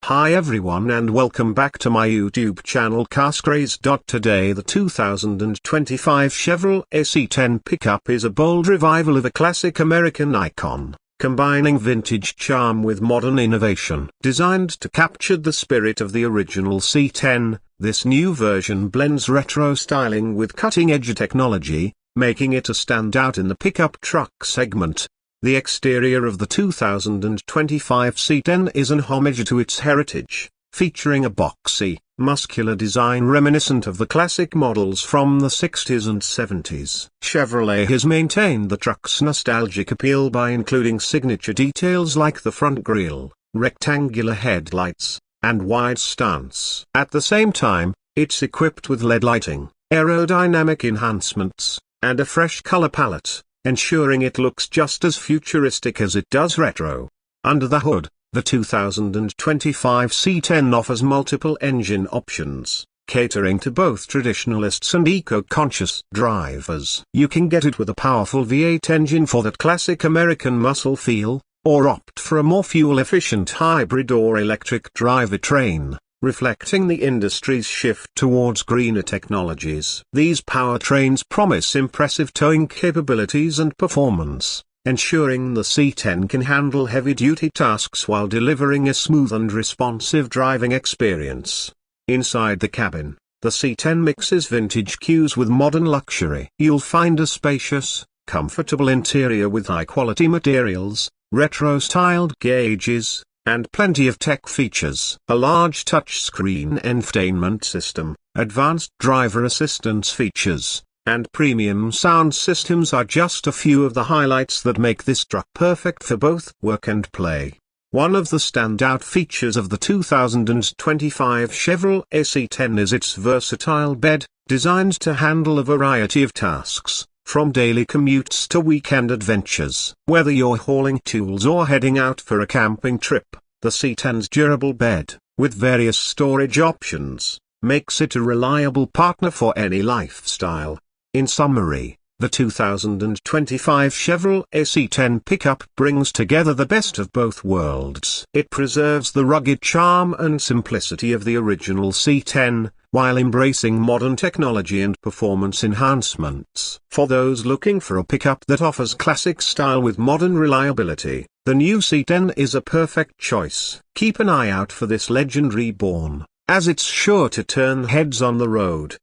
Hi everyone and welcome back to my YouTube channel CarScraze. Today the 2025 Chevrolet C10 pickup is a bold revival of a classic American icon, combining vintage charm with modern innovation. Designed to capture the spirit of the original C10, this new version blends retro styling with cutting-edge technology, making it a standout in the pickup truck segment. The exterior of the 2025 C10 is an homage to its heritage, featuring a boxy, muscular design reminiscent of the classic models from the 60s and 70s. Chevrolet has maintained the truck's nostalgic appeal by including signature details like the front grille, rectangular headlights, and wide stance. At the same time, it's equipped with LED lighting, aerodynamic enhancements, and a fresh color palette, ensuring it looks just as futuristic as it does retro. Under the hood, the 2025 C10 offers multiple engine options, catering to both traditionalists and eco-conscious drivers. You can get it with a powerful V8 engine for that classic American muscle feel, or opt for a more fuel-efficient hybrid or electric drivetrain, reflecting the industry's shift towards greener technologies. These powertrains promise impressive towing capabilities and performance, ensuring the C10 can handle heavy-duty tasks while delivering a smooth and responsive driving experience. Inside the cabin, the C10 mixes vintage cues with modern luxury. You'll find a spacious, comfortable interior with high-quality materials, retro-styled gauges, and plenty of tech features. A large touchscreen infotainment system, advanced driver assistance features, and premium sound systems are just a few of the highlights that make this truck perfect for both work and play. One of the standout features of the 2025 Chevrolet C10 is its versatile bed, designed to handle a variety of tasks, from daily commutes to weekend adventures. Whether you're hauling tools or heading out for a camping trip, the C10's durable bed, with various storage options, makes it a reliable partner for any lifestyle. In summary, the 2025 Chevrolet C10 pickup brings together the best of both worlds. It preserves the rugged charm and simplicity of the original C10, while embracing modern technology and performance enhancements. For those looking for a pickup that offers classic style with modern reliability, the new C10 is a perfect choice. Keep an eye out for this legend reborn, as it's sure to turn heads on the road.